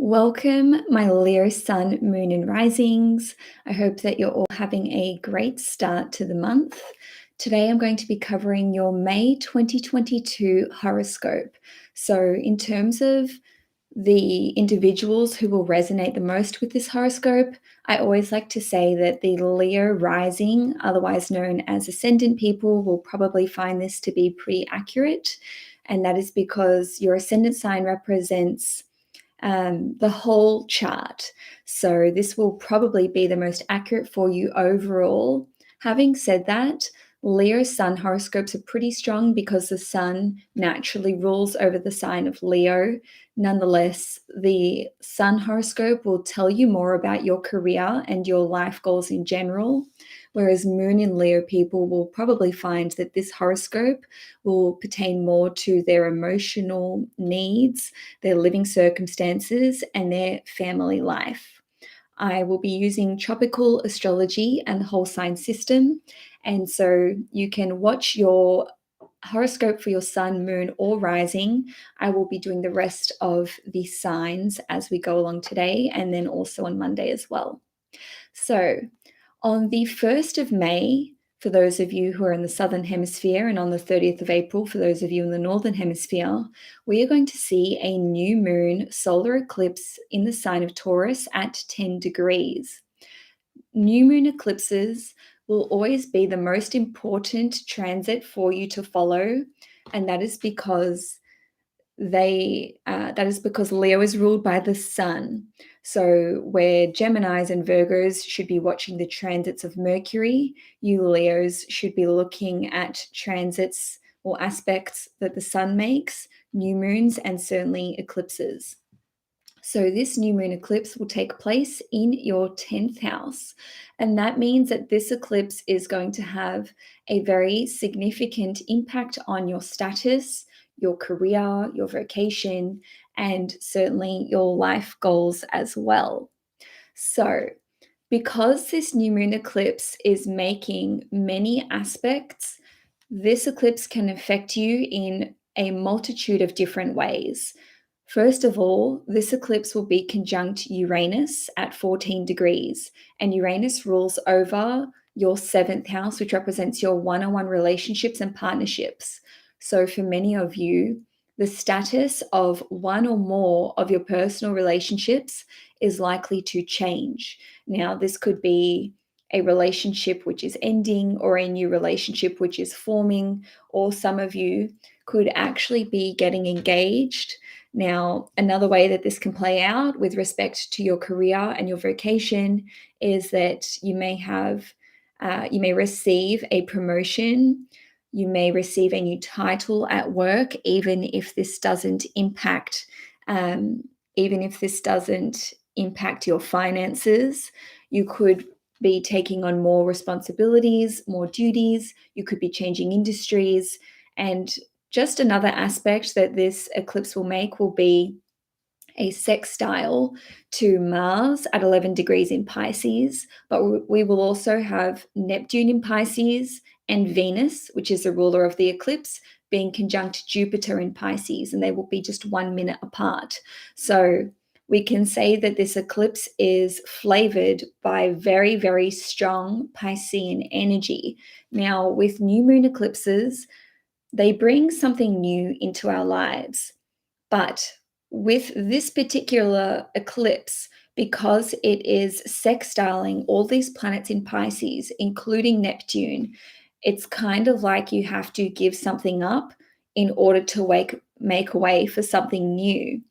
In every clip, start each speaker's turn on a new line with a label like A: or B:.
A: Welcome, my Leo Sun, Moon, and Risings. I hope that you're all having a great start to the month. Today, I'm going to be covering your May 2022 horoscope. So, in terms of the individuals who will resonate the most with this horoscope, I always like to say that the Leo rising, otherwise known as ascendant people, will probably find this to be pretty accurate. And that is because your ascendant sign represents the whole chart. So this will probably be the most accurate for you overall. Having said that, Leo sun horoscopes are pretty strong because the sun naturally rules over the sign of Leo. Nonetheless, the sun horoscope will tell you more about your career and your life goals in general, whereas moon in Leo people will probably find that this horoscope will pertain more to their emotional needs, their living circumstances, and their family life. I will be using tropical astrology and the whole sign system. And so you can watch your horoscope for your sun, moon, or rising. I will be doing the rest of the signs as we go along today, and then also on Monday as well. So on the 1st of May, for those of you who are in the Southern Hemisphere, and on the 30th of April, for those of you in the Northern Hemisphere, we are going to see a new moon solar eclipse in the sign of Taurus at 10 degrees. New moon eclipses will always be the most important transit for you to follow, and that is because Leo is ruled by the sun. So where Geminis and Virgos should be watching the transits of Mercury, you Leos should be looking at transits or aspects that the sun makes, new moons, and certainly eclipses. So this new moon eclipse will take place in your 10th house. And that means that this eclipse is going to have a very significant impact on your status, your career, your vocation, and certainly your life goals as well. So because this new moon eclipse is making many aspects, this eclipse can affect you in a multitude of different ways. First of all, this eclipse will be conjunct Uranus at 14 degrees, and Uranus rules over your 7th house, which represents your one-on-one relationships and partnerships. So for many of you, the status of one or more of your personal relationships is likely to change. Now, this could be a relationship which is ending or a new relationship which is forming, or some of you could actually be getting engaged. Now, another way that this can play out with respect to your career and your vocation is that you may receive a promotion, you may receive a new title at work, even if this doesn't impact your finances. You could be taking on more responsibilities, more duties. You could be changing industries. And just another aspect that this eclipse will make will be a sextile to Mars at 11 degrees in Pisces, but we will also have Neptune in Pisces and Venus, which is the ruler of the eclipse, being conjunct Jupiter in Pisces, and they will be just 1 minute apart. So we can say that this eclipse is flavored by very, very strong Piscean energy. Now, with new moon eclipses, they bring something new into our lives. But with this particular eclipse, because it is sextiling all these planets in Pisces, including Neptune, it's kind of like you have to give something up in order to make way for something new.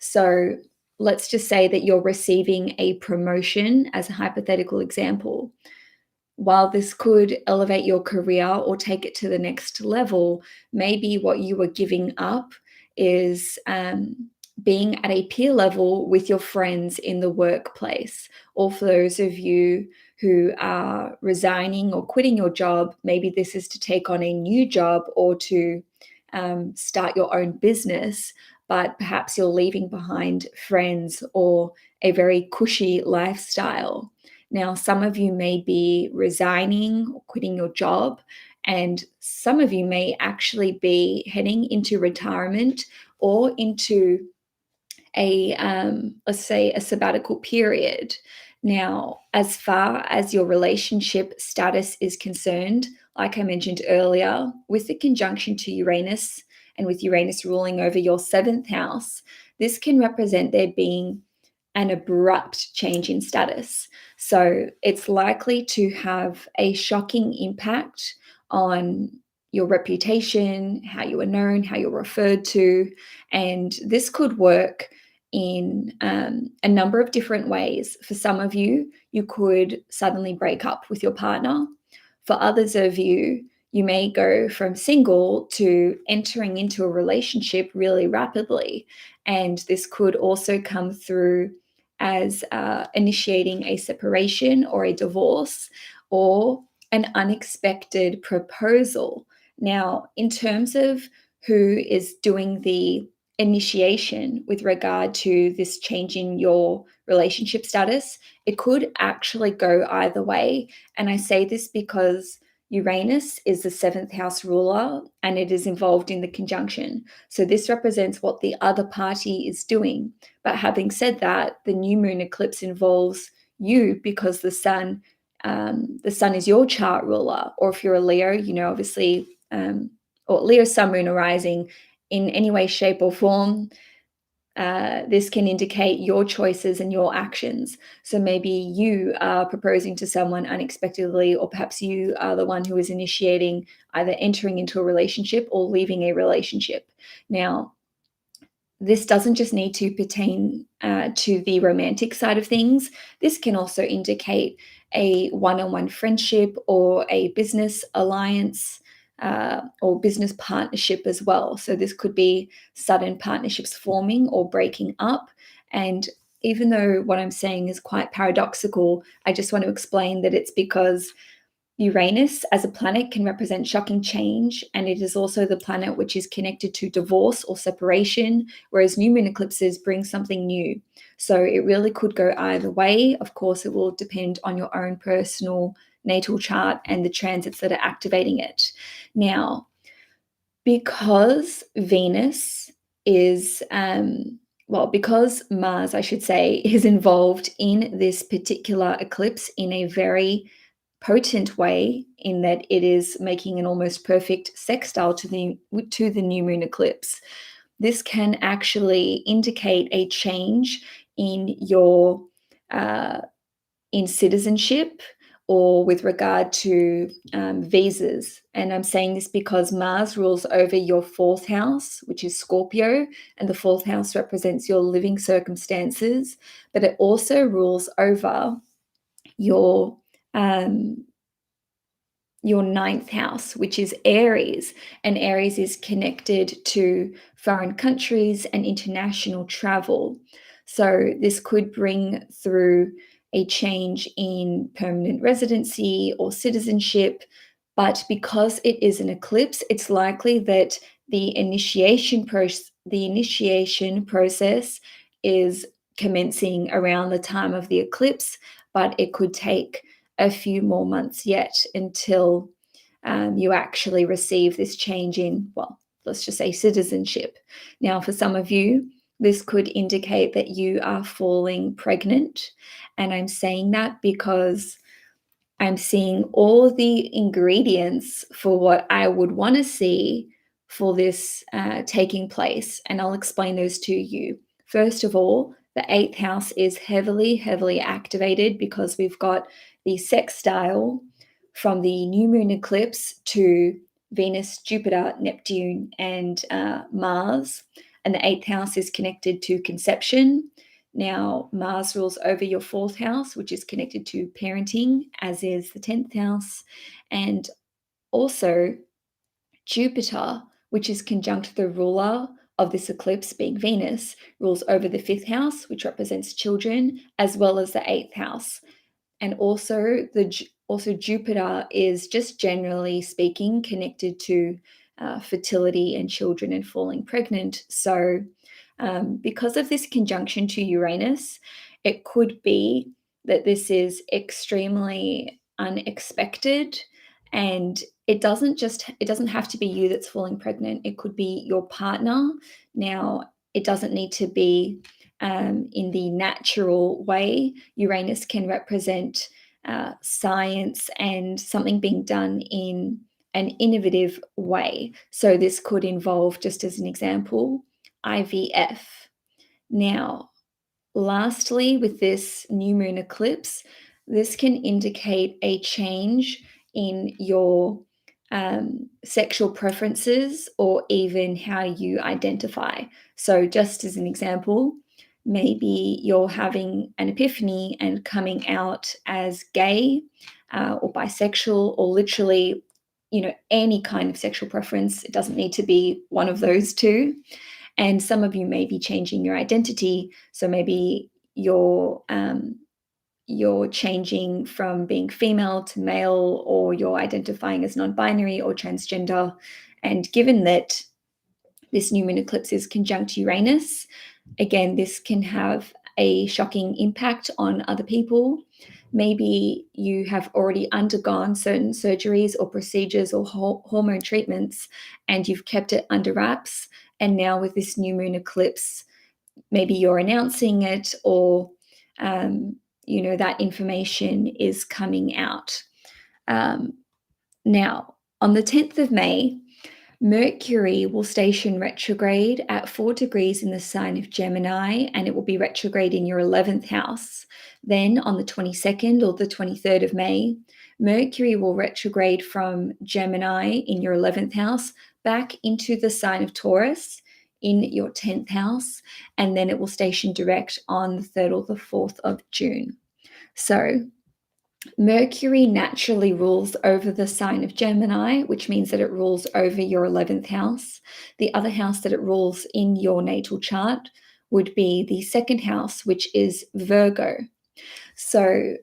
A: So let's just say that you're receiving a promotion as a hypothetical example. While this could elevate your career or take it to the next level, maybe what you are giving up is being at a peer level with your friends in the workplace. Or for those of you who are resigning or quitting your job, maybe this is to take on a new job or to start your own business, but perhaps you're leaving behind friends or a very cushy lifestyle. Now, some of you may be resigning or quitting your job, and some of you may actually be heading into retirement or into let's say a sabbatical period. Now, as far as your relationship status is concerned, like I mentioned earlier, with the conjunction to Uranus and with Uranus ruling over your seventh house, this can represent there being an abrupt change in status. So it's likely to have a shocking impact on your reputation, how you are known, how you're referred to. And this could work in a number of different ways. For some of you, you could suddenly break up with your partner. For others of you, you may go from single to entering into a relationship really rapidly. And this could also come through as initiating a separation or a divorce or an unexpected proposal. Now, in terms of who is doing the initiation with regard to this change in your relationship status, it could actually go either way. And I say this because Uranus is the seventh house ruler and it is involved in the conjunction. So this represents what the other party is doing. But having said that, the new moon eclipse involves you because the sun is your chart ruler. Or if you're a Leo, obviously, or Leo, sun, moon, or rising, in any way, shape, or form, this can indicate your choices and your actions. So maybe you are proposing to someone unexpectedly, or perhaps you are the one who is initiating either entering into a relationship or leaving a relationship. Now, this doesn't just need to pertain to the romantic side of things. This can also indicate a one-on-one friendship or a business alliance or business partnership as well. So this could be sudden partnerships forming or breaking up. And even though what I'm saying is quite paradoxical, I just want to explain that it's because Uranus as a planet can represent shocking change, and it is also the planet which is connected to divorce or separation, whereas new moon eclipses bring something new. So it really could go either way. Of course, it will depend on your own personal natal chart and the transits that are activating it. Now, because Venus is, because Mars, I should say, is involved in this particular eclipse in a very potent way, in that it is making an almost perfect sextile to the new moon eclipse. This can actually indicate a change in your in citizenship or with regard to visas. And I'm saying this because Mars rules over your fourth house, which is Scorpio, and the fourth house represents your living circumstances, but it also rules over your ninth house, which is Aries, and Aries is connected to foreign countries and international travel. So this could bring through a change in permanent residency or citizenship, but because it is an eclipse, it's likely that the initiation process is commencing around the time of the eclipse, but it could take a few more months yet until you actually receive this change in, let's just say citizenship. Now, for some of you, this could indicate that you are falling pregnant. And I'm saying that because I'm seeing all the ingredients for what I would want to see for this taking place. And I'll explain those to you. First of all, the eighth house is heavily, heavily activated because we've got the sextile from the new moon eclipse to Venus, Jupiter, Neptune, and Mars. And the eighth house is connected to conception. Now, Mars rules over your fourth house, which is connected to parenting, as is the 10th house. And also Jupiter, which is conjunct the ruler of this eclipse, being Venus, rules over the fifth house, which represents children, as well as the eighth house. And also Jupiter is, just generally speaking, connected to fertility and children and falling pregnant. So because of this conjunction to Uranus, it could be that this is extremely unexpected, and it doesn't have to be you that's falling pregnant. It could be your partner. Now, it doesn't need to be in the natural way. Uranus can represent science and something being done in an innovative way. So this could involve, just as an example, IVF. Now, lastly, with this new moon eclipse, this can indicate a change in your sexual preferences or even how you identify. So, just as an example, maybe you're having an epiphany and coming out as gay or bisexual, or literally, any kind of sexual preference. It doesn't need to be one of those two. And some of you may be changing your identity. So maybe you're changing from being female to male, or you're identifying as non-binary or transgender. And given that this new moon eclipse is conjunct Uranus, again, this can have a shocking impact on other people. Maybe you have already undergone certain surgeries or procedures or hormone treatments, and you've kept it under wraps. And now with this new moon eclipse, maybe you're announcing it, or that information is coming out. Now, on the 10th of May, Mercury will station retrograde at 4 degrees in the sign of Gemini, and it will be retrograde in your 11th house. Then on the 22nd or the 23rd of May, Mercury will retrograde from Gemini in your 11th house back into the sign of Taurus in your 10th house, and then it will station direct on the 3rd or the 4th of June. So Mercury naturally rules over the sign of Gemini, which means that it rules over your 11th house. The other house that it rules in your natal chart would be the 2nd house, which is Virgo. So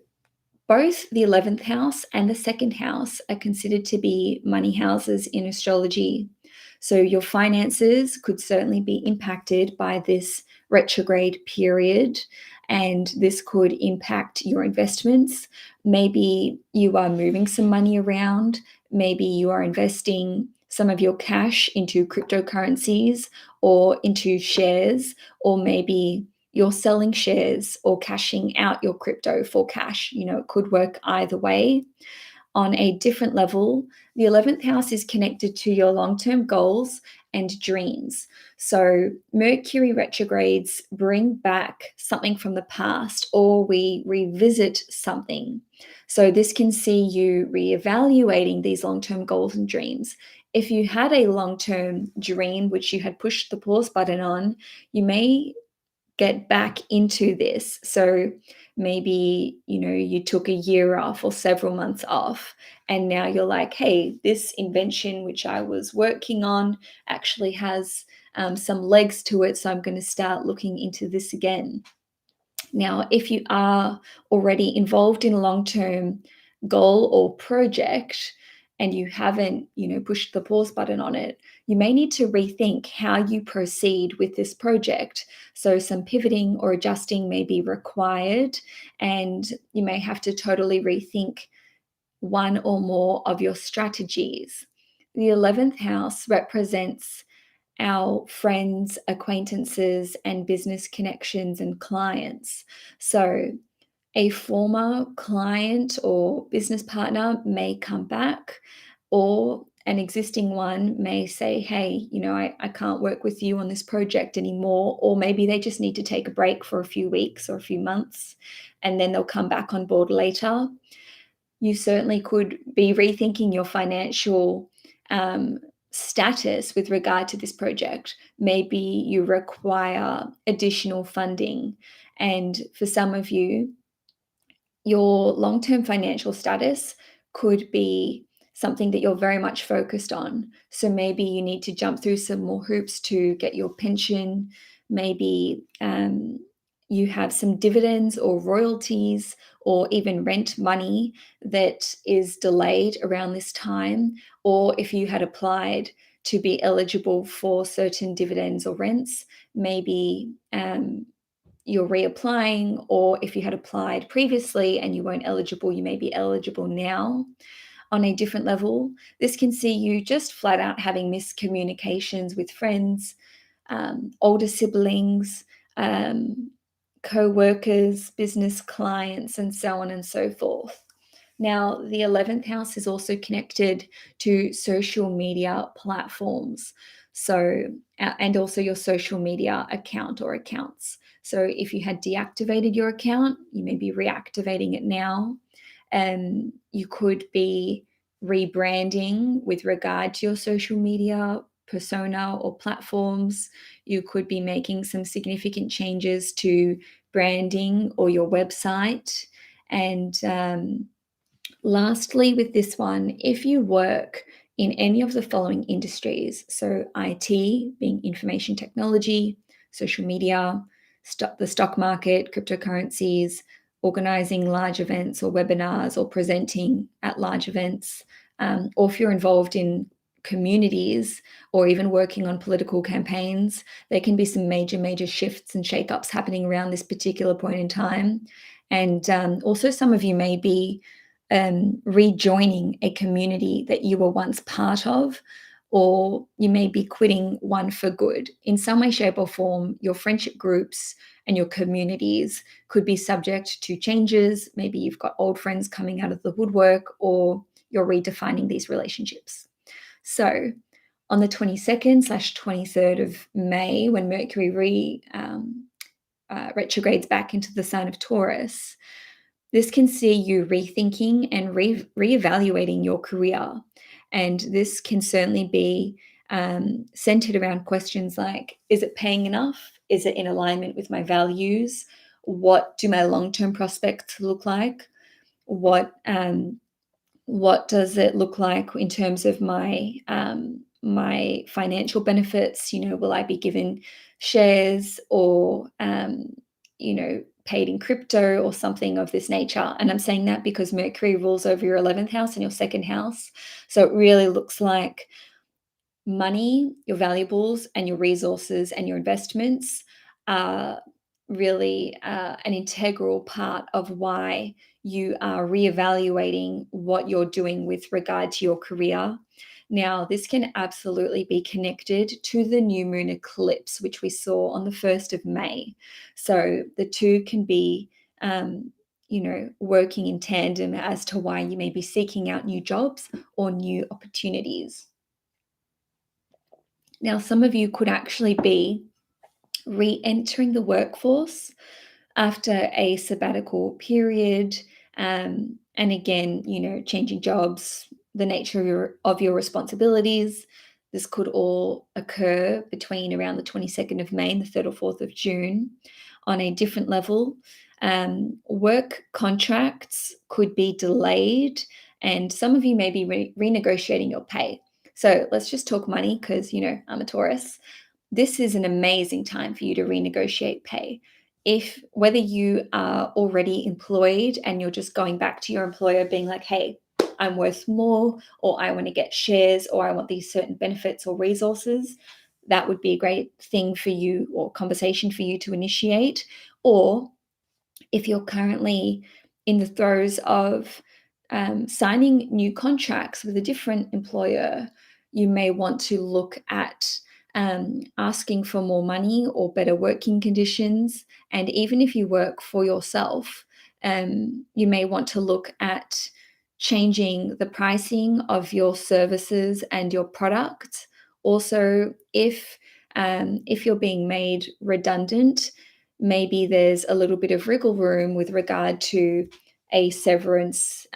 A: both the 11th house and the 2nd house are considered to be money houses in astrology. So your finances could certainly be impacted by this retrograde period, and this could impact your investments. Maybe you are moving some money around. Maybe you are investing some of your cash into cryptocurrencies or into shares, or maybe you're selling shares or cashing out your crypto for cash. It could work either way. On a different level, the 11th house is connected to your long-term goals and dreams. So Mercury retrogrades bring back something from the past, or we revisit something. So this can see you reevaluating these long-term goals and dreams. If you had a long-term dream which you had pushed the pause button on, you may get back into this. So maybe, you took a year off or several months off, and now you're like, hey, this invention which I was working on actually has some legs to it, so I'm going to start looking into this again. Now, if you are already involved in a long-term goal or project and you haven't, pushed the pause button on it, you may need to rethink how you proceed with this project. So some pivoting or adjusting may be required, and you may have to totally rethink one or more of your strategies. The 11th house represents our friends, acquaintances, and business connections and clients. So a former client or business partner may come back, or an existing one may say, hey, I can't work with you on this project anymore. Or maybe they just need to take a break for a few weeks or a few months, and then they'll come back on board later. You certainly could be rethinking your financial status with regard to this project. Maybe you require additional funding. And for some of you, your long-term financial status could be something that you're very much focused on. So maybe you need to jump through some more hoops to get your pension. Maybe you have some dividends or royalties or even rent money that is delayed around this time. Or if you had applied to be eligible for certain dividends or rents, maybe you're reapplying, or if you had applied previously and you weren't eligible, you may be eligible now. On a different level, this can see you just flat out having miscommunications with friends, older siblings, co-workers, business clients, and so on and so forth. Now, the 11th house is also connected to social media platforms. So, and also your social media account or accounts. So, if you had deactivated your account, you may be reactivating it now. You could be rebranding with regard to your social media persona or platforms. You could be making some significant changes to branding or your website. And lastly, with this one, if you work in any of the following industries, so IT being information technology, social media, the stock market, cryptocurrencies, organizing large events or webinars or presenting at large events, or if you're involved in communities or even working on political campaigns, there can be some major shifts and shakeups happening around this particular point in time. And also some of you may be rejoining a community that you were once part of, or you may be quitting one for good. In some way, shape, or form, your friendship groups and your communities could be subject to changes. Maybe you've got old friends coming out of the woodwork, or you're redefining these relationships. So, on the 22nd/23rd of May, when Mercury retrogrades back into the sign of Taurus, this can see you rethinking and reevaluating your career. And this can certainly be centered around questions like, is it paying enough? Is it in alignment with my values? What do my long-term prospects look like? What does it look like in terms of my financial benefits? Will I be given shares or paid in crypto or something of this nature? And I'm saying that because Mercury rules over your 11th house and your second house. So it really looks like money, your valuables, and your resources and your investments are really an integral part of why you are reevaluating what you're doing with regard to your career. Now, this can absolutely be connected to the new moon eclipse, which we saw on the 1st of May. So the two can be working in tandem as to why you may be seeking out new jobs or new opportunities. Now, some of you could actually be re-entering the workforce after a sabbatical period, and again, changing jobs, the nature of your responsibilities. This could all occur between around the 22nd of May and the 3rd or 4th of June on a different level. Work contracts could be delayed, and some of you may be renegotiating your pay. So let's just talk money because, I'm a Taurus. This is an amazing time for you to renegotiate pay. Whether you are already employed and you're just going back to your employer being like, hey, I'm worth more, or I want to get shares, or I want these certain benefits or resources, that would be a great thing for you or conversation for you to initiate. Or if you're currently in the throes of signing new contracts with a different employer, you may want to look at asking for more money or better working conditions. And even if you work for yourself, you may want to look at changing the pricing of your services and your products. Also, if you're being made redundant, maybe there's a little bit of wriggle room with regard to a severance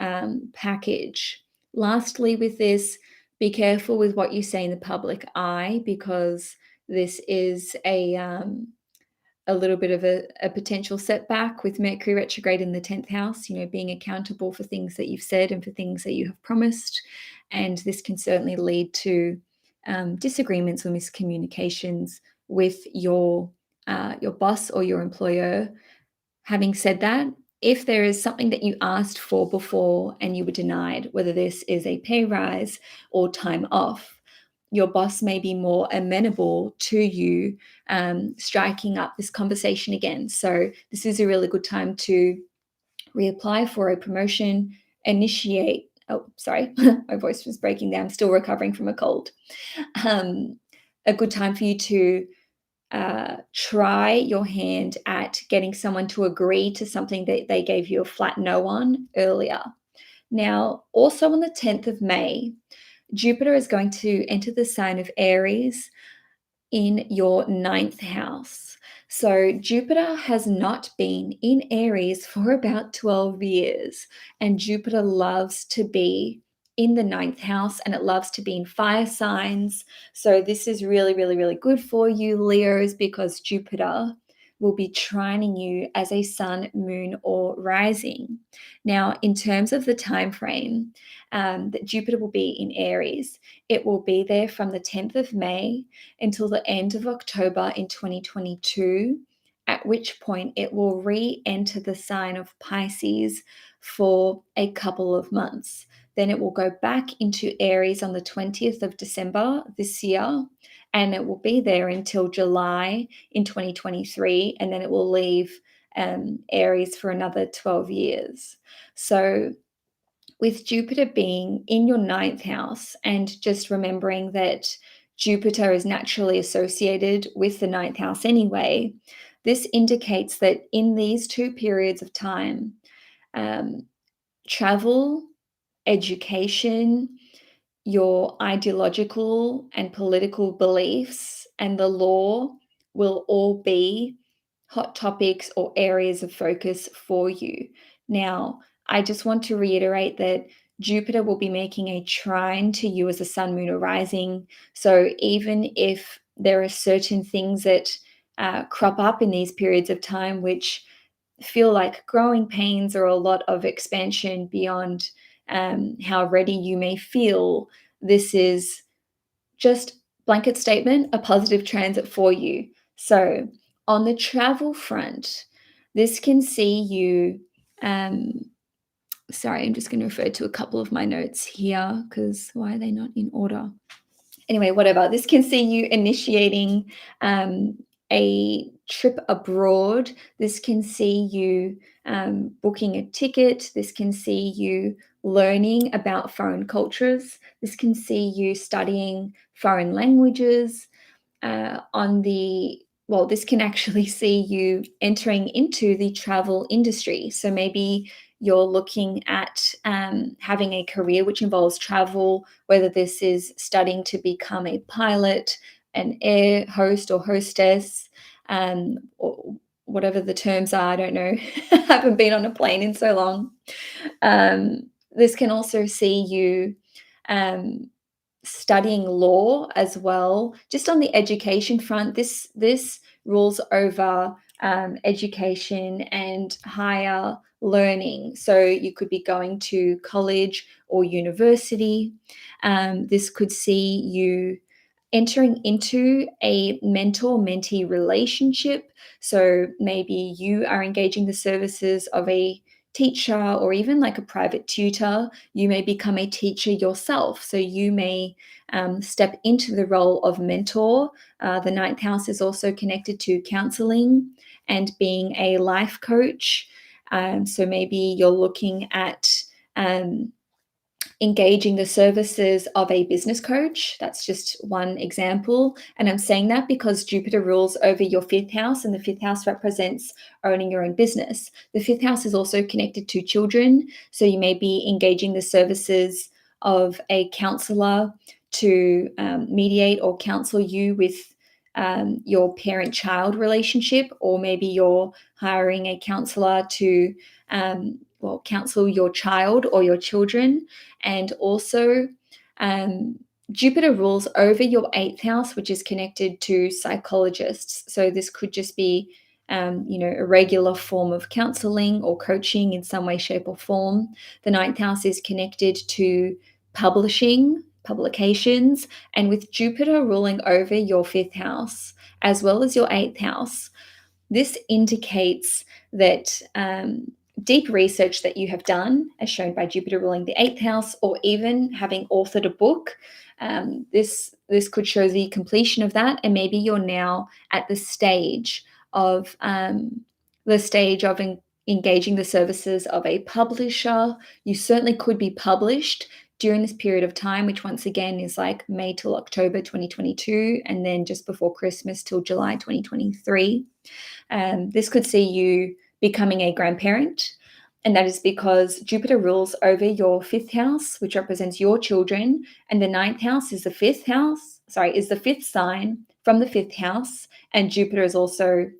A: package. Lastly, with this, be careful with what you say in the public eye, because this is a little bit of a potential setback with Mercury retrograde in the 10th house, being accountable for things that you've said and for things that you have promised. And this can certainly lead to disagreements or miscommunications with your boss or your employer. Having said that, if there is something that you asked for before and you were denied, whether this is a pay rise or time off, your boss may be more amenable to you striking up this conversation again. So this is a really good time to reapply for a promotion, initiate. Oh, sorry, my voice was breaking there. I'm still recovering from a cold. A good time for you to try your hand at getting someone to agree to something that they gave you a flat no on earlier. Now, also on the 10th of May, Jupiter is going to enter the sign of Aries in your ninth house. So Jupiter has not been in Aries for about 12 years, and Jupiter loves to be in the ninth house, and it loves to be in fire signs. So this is really, really, really good for you, Leos, because Jupiter will be trining you as a sun, moon, or rising. Now, in terms of the time frame that Jupiter will be in Aries, it will be there from the 10th of May until the end of October in 2022, at which point it will re-enter the sign of Pisces for a couple of months. Then it will go back into Aries on the 20th of December this year, and it will be there until July in 2023, and then it will leave Aries for another 12 years. So with Jupiter being in your ninth house, and just remembering that Jupiter is naturally associated with the ninth house anyway, this indicates that in these two periods of time, um, travel, education, your ideological and political beliefs, and the law will all be hot topics or areas of focus for you. Now, I just want to reiterate that Jupiter will be making a trine to you as a sun, moon, or rising. So even if there are certain things that crop up in these periods of time which feel like growing pains or a lot of expansion beyond how ready you may feel, this is just blanket statement, a positive transit for you. So on the travel front, this can see you. Sorry, I'm just going to refer to a couple of my notes here because why are they not in order? Anyway, whatever. This can see you initiating a trip abroad. This can see you booking a ticket. This can see you learning about foreign cultures. This can see you studying foreign languages. This can actually see you entering into the travel industry. So maybe you're looking at having a career which involves travel, whether this is studying to become a pilot, an air host or hostess, or whatever the terms are. I don't know. I haven't been on a plane in so long. This can also see you studying law as well. Just on the education front, this rules over education and higher learning. So you could be going to college or university. This could see you entering into a mentor-mentee relationship. So maybe you are engaging the services of a teacher or even like a private tutor. You may become a teacher yourself. So you may step into the role of mentor. The ninth house is also connected to counseling and being a life coach. So maybe you're looking at engaging the services of a business coach. That's just one example. And I'm saying that because Jupiter rules over your fifth house, and the fifth house represents owning your own business. The fifth house is also connected to children. So you may be engaging the services of a counselor to mediate or counsel you with your parent-child relationship, or maybe you're hiring a counselor to counsel your child or your children. And also, Jupiter rules over your eighth house, which is connected to psychologists. So this could just be, a regular form of counseling or coaching in some way, shape, or form. The ninth house is connected to publications, and with Jupiter ruling over your fifth house as well as your eighth house, this indicates that deep research that you have done, as shown by Jupiter ruling the eighth house, or even having authored a book, this could show the completion of that, and maybe you're now at the stage of engaging the services of a publisher. You certainly could be published during this period of time, which once again is like May till October 2022, and then just before Christmas till July 2023. This could see you becoming a grandparent, and that is because Jupiter rules over your fifth house, which represents your children, and the ninth house is the fifth house, is the fifth sign from the fifth house, and Jupiter is also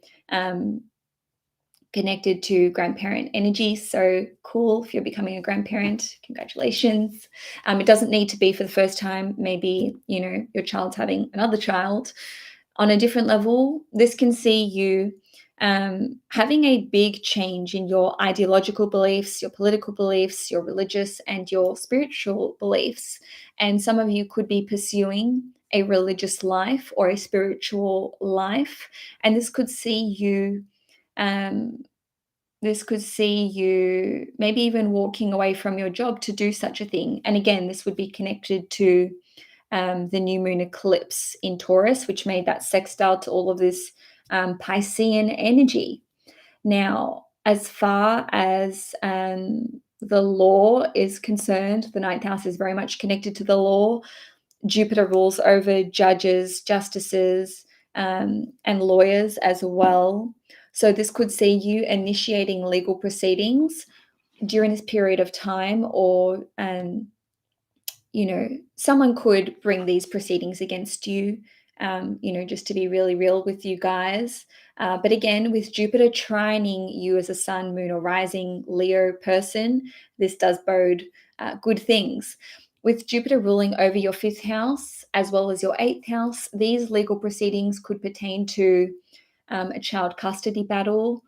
A: connected to grandparent energy. So cool if you're becoming a grandparent. Congratulations. It doesn't need to be for the first time. Maybe, your child's having another child. On a different level, this can see you having a big change in your ideological beliefs, your political beliefs, your religious and your spiritual beliefs. And some of you could be pursuing a religious life or a spiritual life. And this could see you maybe even walking away from your job to do such a thing. And again, this would be connected to the new moon eclipse in Taurus, which made that sextile to all of this Piscean energy. Now, as far as the law is concerned, the ninth house is very much connected to the law. Jupiter rules over judges, justices, and lawyers as well. So this could see you initiating legal proceedings during this period of time, or someone could bring these proceedings against you, just to be really real with you guys. But again, with Jupiter trining you as a sun, moon, or rising Leo person, this does bode good things. With Jupiter ruling over your fifth house as well as your eighth house, these legal proceedings could pertain to a child custody battle,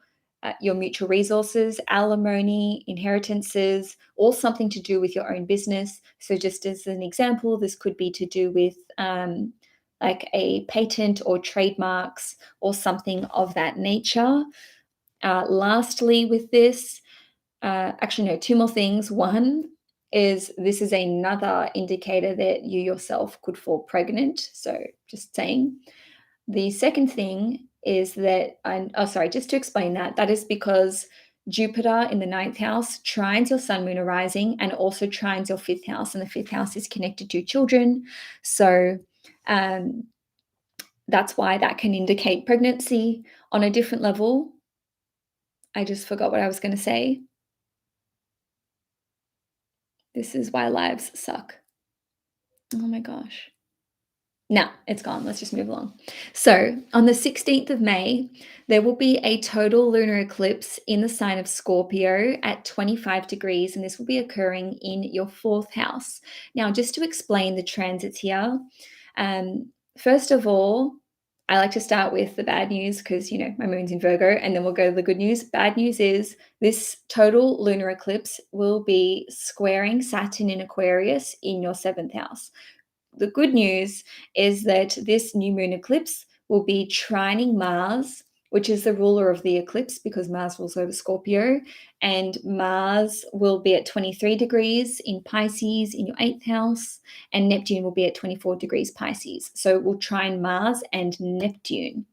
A: your mutual resources, alimony, inheritances, or something to do with your own business. So just as an example, this could be to do with like a patent or trademarks or something of that nature. Lastly, with this, two more things. One is this is another indicator that you yourself could fall pregnant. So just saying. The second thing is that, just to explain that is because Jupiter in the ninth house trines your sun, moon, or rising, and also trines your fifth house, and the fifth house is connected to children. So that's why that can indicate pregnancy. On a different level, I just forgot what I was going to say. This is why lives suck. Oh my gosh. No, it's gone. Let's just move along. So on the 16th of May, there will be a total lunar eclipse in the sign of Scorpio at 25 degrees, and this will be occurring in your fourth house. Now, just to explain the transits here, first of all, I like to start with the bad news because, my moon's in Virgo, and then we'll go to the good news. Bad news is this total lunar eclipse will be squaring Saturn in Aquarius in your seventh house. The good news is that this new moon eclipse will be trining Mars, which is the ruler of the eclipse because Mars rules over Scorpio, and Mars will be at 23 degrees in Pisces in your eighth house, and Neptune will be at 24 degrees Pisces. So it will trine Mars and Neptune.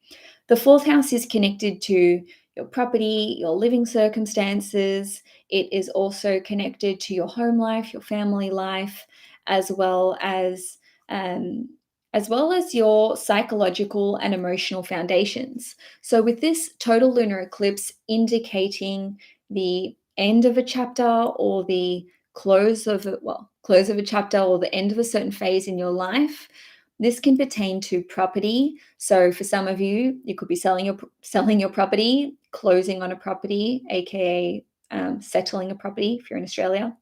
A: The fourth house is connected to your property, your living circumstances. It is also connected to your home life, your family life, as well as your psychological and emotional foundations. So with this total lunar eclipse indicating the end of a chapter or the close of a chapter or the end of a certain phase in your life, this can pertain to property. So for some of you, you could be selling your property, closing on a property, aka settling a property if you're in Australia.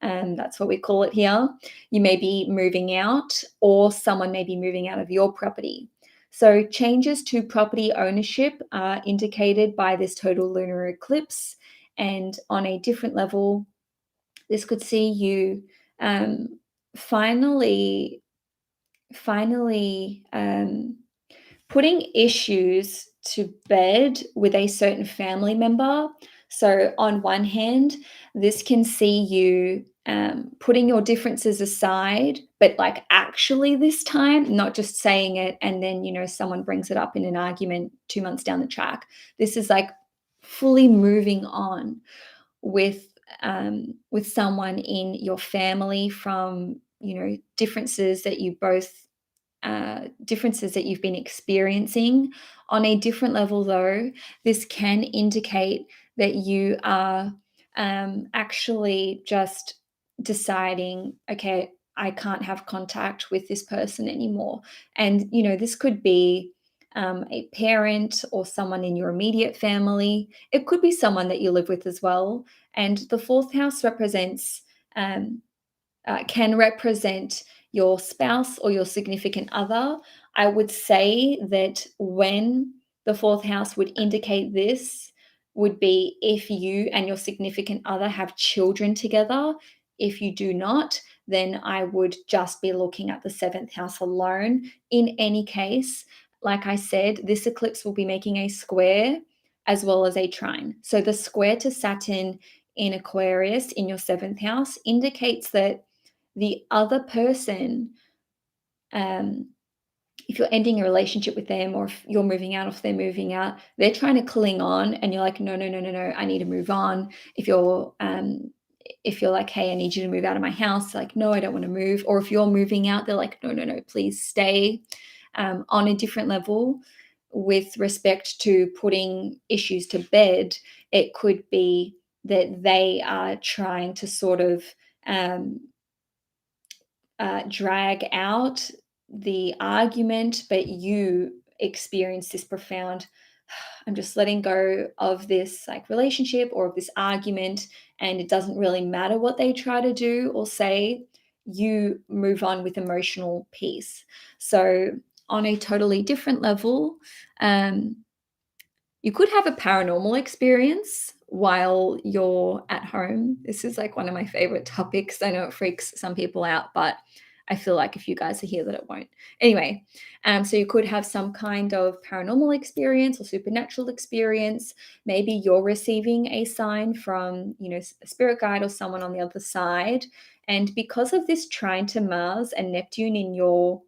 A: That's what we call it here. You may be moving out, or someone may be moving out of your property. So changes to property ownership are indicated by this total lunar eclipse. And on a different level, this could see you finally putting issues to bed with a certain family member. So on one hand, this can see you putting your differences aside, but like actually this time, not just saying it and then, someone brings it up in an argument 2 months down the track. This is like fully moving on with with someone in your family from, differences that you've been experiencing. On a different level, though, this can indicate that you are actually just deciding, okay, I can't have contact with this person anymore. And, this could be a parent or someone in your immediate family. It could be someone that you live with as well. And the fourth house um, can represent your spouse or your significant other. I would say that when the fourth house would indicate this would be if you and your significant other have children together. If you do not, then I would just be looking at the seventh house alone. In any case, like I said, this eclipse will be making a square as well as a trine. So the square to Saturn in Aquarius in your seventh house indicates that the other person, um, if you're ending a relationship with them or if you're moving out, if they're moving out, they're trying to cling on and you're like, no, no, no, no, no, I need to move on. If you're like, hey, I need you to move out of my house, like, no, I don't want to move. Or if you're moving out, they're like, no, no, no, please stay. On a different level, with respect to putting issues to bed, it could be that they are trying to sort of drag out the argument, but you experience this profound, I'm just letting go of this like relationship or of this argument, and it doesn't really matter what they try to do or say. You move on with emotional peace. So, on a totally different level, um, you could have a paranormal experience while you're at home. This is like one of my favorite topics. I know it freaks some people out, but I feel like if you guys are here that it won't. Anyway, so you could have some kind of paranormal experience or supernatural experience. Maybe you're receiving a sign from, a spirit guide or someone on the other side. And because of this trine to Mars and Neptune in your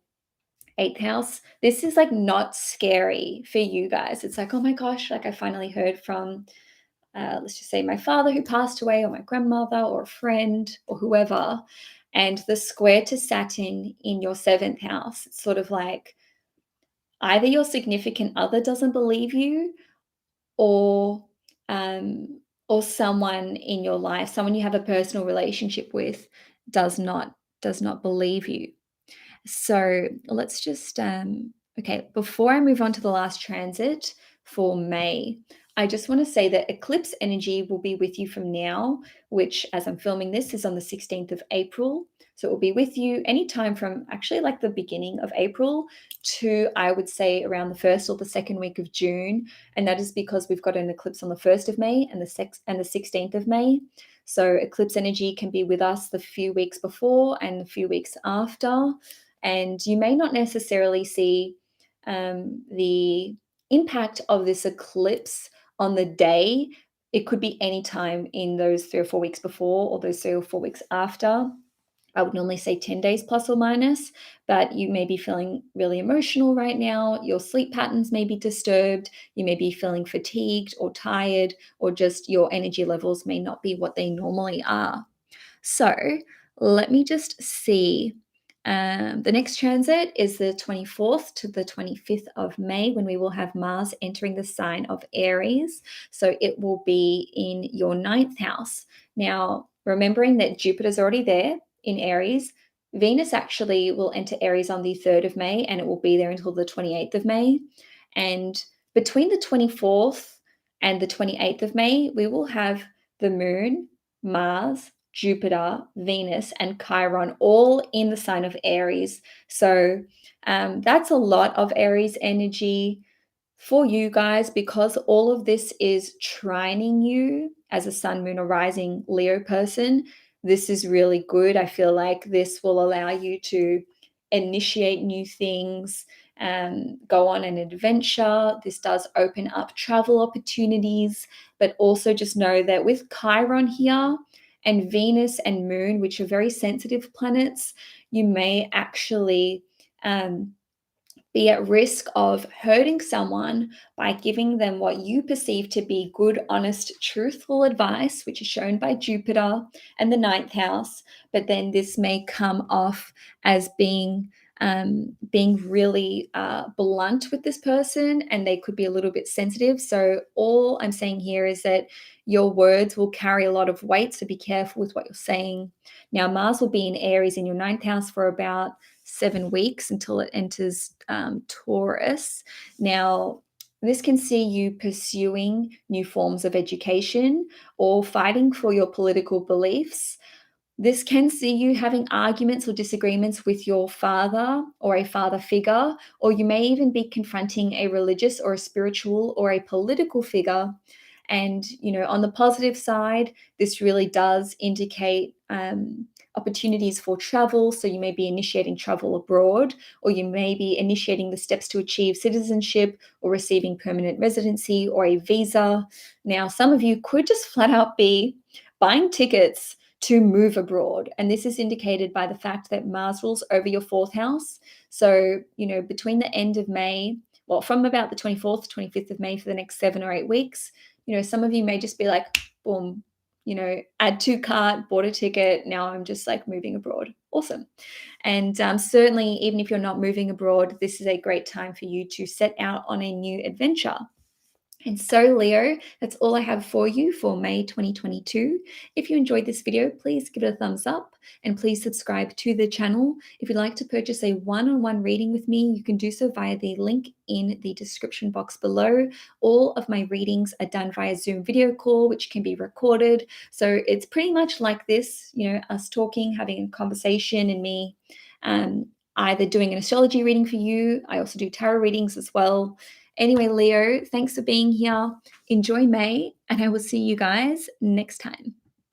A: eighth house, this is like not scary for you guys. It's like, oh my gosh, like I finally heard from, let's just say my father who passed away, or my grandmother, or a friend, or whoever. And the square to Saturn in your seventh house, it's sort of like either your significant other doesn't believe you, or or someone in your life, someone you have a personal relationship with, does not believe you. So let's just, okay, before I move on to the last transit for May, I just want to say that eclipse energy will be with you from now, which, as I'm filming this, is on the 16th of April. So it will be with you anytime from actually like the beginning of April to, I would say, around the first or the second week of June. And that is because we've got an eclipse on the 1st of May and the 16th of May. So eclipse energy can be with us the few weeks before and the few weeks after. And you may not necessarily see the impact of this eclipse on the day. It could be any time in those 3 or 4 weeks before or those 3 or 4 weeks after. I would normally say 10 days plus or minus, but you may be feeling really emotional right now. Your sleep patterns may be disturbed. You may be feeling fatigued or tired, or just your energy levels may not be what they normally are. So let me just see. The next transit is the 24th to the 25th of May, when we will have Mars entering the sign of Aries. So it will be in your ninth house. Now, remembering that Jupiter's already there in Aries, Venus actually will enter Aries on the 3rd of May, and it will be there until the 28th of May. And between the 24th and the 28th of May, we will have the Moon, Mars, Jupiter, Venus, and Chiron all in the sign of Aries. So that's a lot of Aries energy for you guys, because all of this is trining you as a sun, moon, or rising Leo person. This is really good. I feel like this will allow you to initiate new things, go on an adventure. This does open up travel opportunities, but also just know that with Chiron here and Venus and Moon, which are very sensitive planets, you may actually be at risk of hurting someone by giving them what you perceive to be good, honest, truthful advice, which is shown by Jupiter and the ninth house. But then this may come off as being really blunt with this person, and they could be a little bit sensitive. So all I'm saying here is that your words will carry a lot of weight, so be careful with what you're saying. Now, Mars will be in Aries in your ninth house for about 7 weeks until it enters Taurus. Now, this can see you pursuing new forms of education or fighting for your political beliefs. This can see you having arguments or disagreements with your father or a father figure, or you may even be confronting a religious or a spiritual or a political figure. And, on the positive side, this really does indicate opportunities for travel. So you may be initiating travel abroad, or you may be initiating the steps to achieve citizenship or receiving permanent residency or a visa. Now, some of you could just flat out be buying tickets to move abroad. And this is indicated by the fact that Mars rules over your fourth house. So, between the end of May, well, from about the 24th, 25th of May for the next 7 or 8 weeks, some of you may just be like, boom, add to cart, bought a ticket. Now I'm just like moving abroad. Awesome. And certainly, even if you're not moving abroad, this is a great time for you to set out on a new adventure. And so, Leo, that's all I have for you for May 2022. If you enjoyed this video, please give it a thumbs up and please subscribe to the channel. If you'd like to purchase a one-on-one reading with me, you can do so via the link in the description box below. All of my readings are done via Zoom video call, which can be recorded. So it's pretty much like this, us talking, having a conversation, and me either doing an astrology reading for you. I also do tarot readings as well. Anyway, Leo, thanks for being here. Enjoy May, and I will see you guys next time.